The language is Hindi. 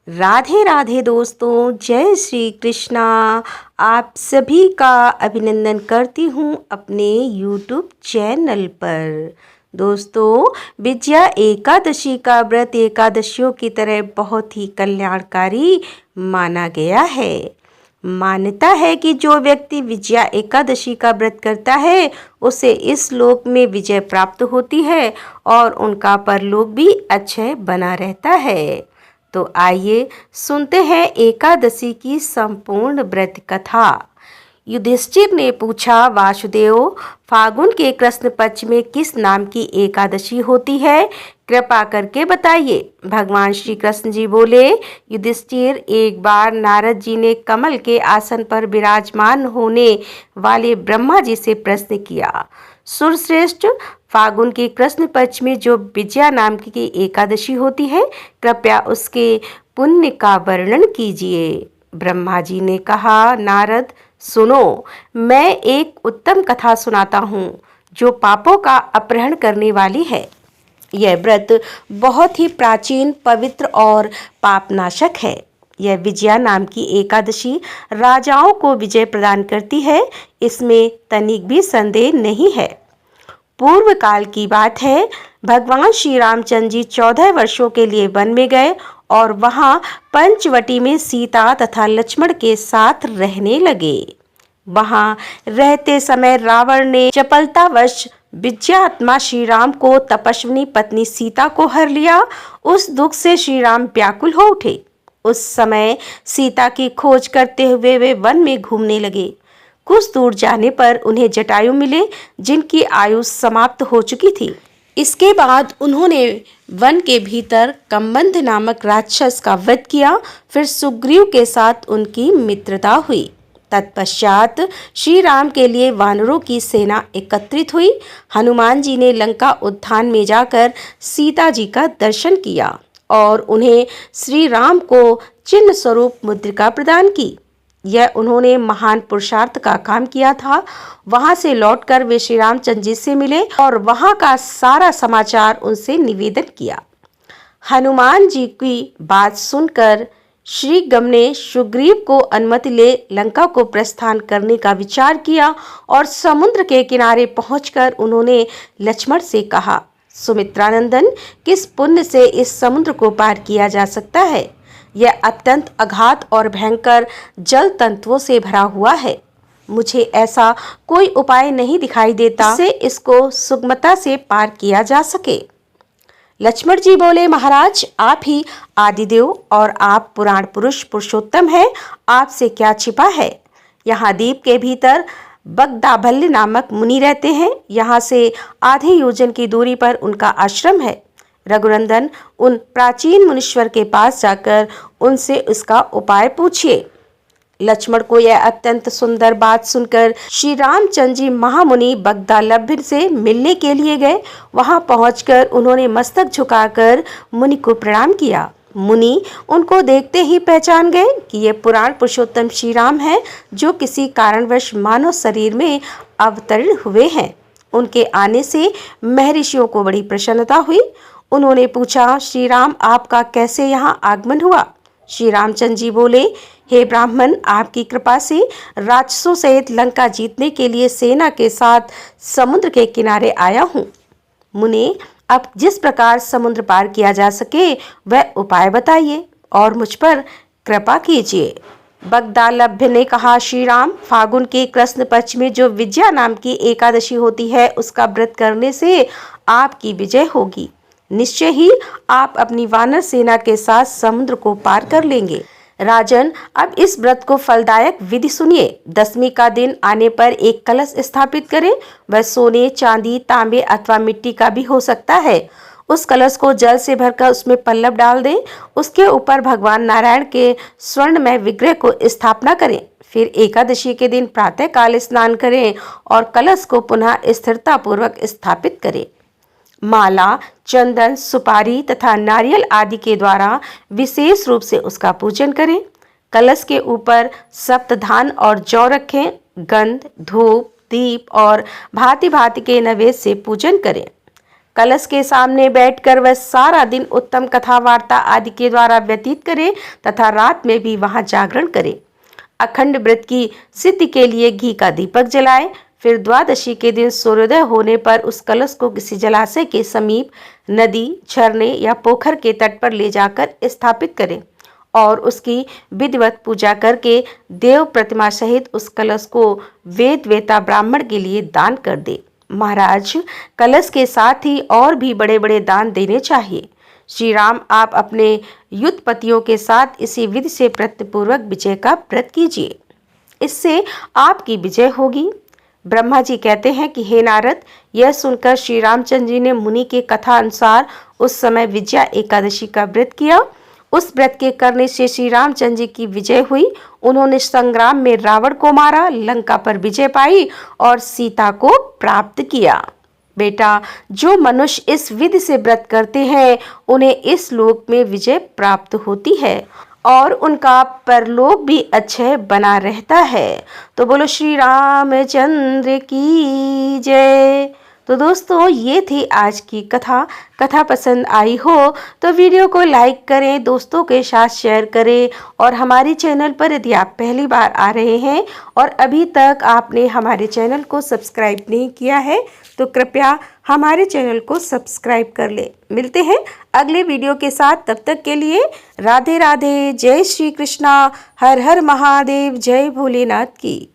राधे राधे दोस्तों, जय श्री कृष्णा। आप सभी का अभिनंदन करती हूँ अपने YouTube चैनल पर। दोस्तों, विजया एकादशी का व्रत एकादशियों की तरह बहुत ही कल्याणकारी माना गया है। मान्यता है कि जो व्यक्ति विजया एकादशी का व्रत करता है उसे इस लोक में विजय प्राप्त होती है और उनका परलोक भी अक्षय बना रहता है। तो आइए सुनते हैं एकादशी की संपूर्ण व्रत कथा। युधिष्ठिर ने पूछा, वासुदेव, फागुन के कृष्ण पक्ष में किस नाम की एकादशी होती है? कृपा करके बताइए। भगवान श्री कृष्ण जी बोले, युधिष्ठिर, एक बार नारद जी ने कमल के आसन पर विराजमान होने वाले ब्रह्मा जी से प्रश्न किया, सुरश्रेष्ठ, फागुन के कृष्ण पक्ष में जो विजया नाम की एकादशी होती है, कृपया उसके पुण्य का वर्णन कीजिए। ब्रह्मा जी ने कहा, नारद, सुनो, मैं एक उत्तम कथा सुनाता हूँ जो पापों का अपहरण करने वाली है। यह व्रत बहुत ही प्राचीन, पवित्र और पापनाशक है। यह विजया नाम की एकादशी राजाओं को विजय प्रदान करती है, इसमें तनिक भी संदेह नहीं है। पूर्व काल की बात है, भगवान श्री रामचंद्र जी 14 वर्षों के लिए वन में गए और वहां पंचवटी में सीता तथा लक्ष्मण के साथ रहने लगे। वहां रहते समय रावण ने चपलतावश विजयात्मा श्री राम को तपस्विनी पत्नी सीता को हर लिया। उस दुख से श्री राम व्याकुल हो उठे। उस समय सीता की खोज करते हुए वे वन में घूमने लगे। कुछ दूर जाने पर उन्हें जटायु मिले, जिनकी आयु समाप्त हो चुकी थी। इसके बाद उन्होंने वन के भीतर कम्बंध नामक राक्षस का वध किया। फिर सुग्रीव के साथ उनकी मित्रता हुई। तत्पश्चात श्री राम के लिए वानरों की सेना एकत्रित हुई। हनुमान जी ने लंका उद्यान में जाकर सीता जी का दर्शन किया और उन्हें श्री राम को चिन्ह स्वरूप मुद्रिका प्रदान की। यह उन्होंने महान पुरुषार्थ का काम किया था। वहां से लौटकर वे श्री रामचंद्र जी से मिले और वहां का सारा समाचार उनसे निवेदन किया। हनुमान जी की बात सुनकर श्री गम ने सुग्रीव को अनुमति ले लंका को प्रस्थान करने का विचार किया और समुद्र के किनारे पहुंचकर उन्होंने लक्ष्मण से कहा, सुमित्रानंदन, किस पुण्य से इस समुद्र को पार किया जा सकता है? यह अत्यंत अगाध और भयंकर जल तंतुओं से भरा हुआ है। मुझे ऐसा कोई उपाय नहीं दिखाई देता जिससे इसको सुगमता से पार किया जा सके। लक्ष्मण जी बोले, महाराज, आप ही आदिदेव और आप पुराण पुरुष पुरुषोत्तम हैं। आपसे क्या छिपा है? यहाँ द्वीप के भीतर बगदाभल्य नामक मुनि रहते हैं। यहाँ से आधे योजन की दूरी पर उनका आश्रम है। रघुनंदन, उन प्राचीन मुनीश्वर के पास जाकर उनसे उसका उपाय पूछिए। लक्ष्मण को यह अत्यंत सुंदर बात सुनकर श्री रामचंद्र जी महामुनि बगदालभ्य से मिलने के लिए गए। वहां पहुंचकर उन्होंने मस्तक झुकाकर मुनि को प्रणाम किया। मुनि उनको देखते ही पहचान गए कि ये पुराण पुरुषोत्तम श्री राम हैं, जो किसी कारणवश मानव शरीर में अवतरण हुए हैं। उनके आने से महर्षियों को बड़ी प्रसन्नता हुई। उन्होंने पूछा, श्री राम, आपका कैसे यहाँ आगमन हुआ? श्री रामचंद्र जी बोले, हे ब्राह्मण, आपकी कृपा से राक्षसों सहित लंका जीतने के लिए सेना के साथ समुद्र के किनारे आया हूँ। मुने, अब जिस प्रकार समुद्र पार किया जा सके वह उपाय बताइए और मुझ पर कृपा कीजिए। बगदालभ्य ने कहा, श्री राम, फागुन के कृष्ण पक्ष में जो विजया नाम की एकादशी होती है, उसका व्रत करने से आपकी विजय होगी। निश्चय ही आप अपनी वानर सेना के साथ समुद्र को पार कर लेंगे। राजन, अब इस व्रत को फलदायक विधि सुनिए। दशमी का दिन आने पर एक कलश स्थापित करें। वह सोने, चांदी, तांबे अथवा मिट्टी का भी हो सकता है। उस कलश को जल से भरकर उसमें पल्लव डाल दें। उसके ऊपर भगवान नारायण के स्वर्णमय विग्रह को स्थापना करें। फिर एकादशी के दिन प्रातः काल स्नान करें और कलश को पुनः स्थिरता पूर्वक स्थापित करें। माला, चंदन, सुपारी तथा नारियल आदि के द्वारा विशेष रूप से उसका पूजन करें। कलश के ऊपर सप्तधान और जौ रखें। गंध, धूप, दीप और भांति भांति के नैवेद्य से पूजन करें। कलश के सामने बैठकर वह सारा दिन उत्तम कथा वार्ता आदि के द्वारा व्यतीत करे तथा रात में भी वहां जागरण करे। अखंड व्रत की सिद्धि के लिए घी का दीपक जलाए। फिर द्वादशी के दिन सूर्योदय होने पर उस कलश को किसी जलाशय के समीप, नदी, झरने या पोखर के तट पर ले जाकर स्थापित करें और उसकी विधिवत पूजा करके देव प्रतिमा सहित उस कलश को वेद वेता ब्राह्मण के लिए दान कर दे। महाराज, कलश के साथ ही और भी बड़े बड़े दान देने चाहिए। श्री राम, आप अपने युद्धपतियों के साथ इसी विधि से प्रत्यपूर्वक विजय का व्रत कीजिए, इससे आपकी विजय होगी। ब्रह्मा जी कहते हैं कि हे नारद, यह सुनकर श्री रामचंद्र जी ने मुनि के कथा अनुसार उस समय विजया एकादशी का व्रत किया। उस व्रत के करने से श्री रामचंद्र जी की विजय हुई। उन्होंने संग्राम में रावण को मारा, लंका पर विजय पाई और सीता को प्राप्त किया। बेटा, जो मनुष्य इस विधि से व्रत करते हैं उन्हें इस लोक में विजय प्राप्त होती है और उनका परलोक भी अक्षय बना रहता है। तो बोलो श्री रामचंद्र की जय। तो दोस्तों, ये थी आज की कथा पसंद आई हो तो वीडियो को लाइक करें, दोस्तों के साथ शेयर करें और हमारे चैनल पर यदि आप पहली बार आ रहे हैं और अभी तक आपने हमारे चैनल को सब्सक्राइब नहीं किया है तो कृपया हमारे चैनल को सब्सक्राइब कर ले। मिलते हैं अगले वीडियो के साथ, तब तक के लिए राधे राधे। जय श्री कृष्णा। हर हर महादेव। जय भोलेनाथ की।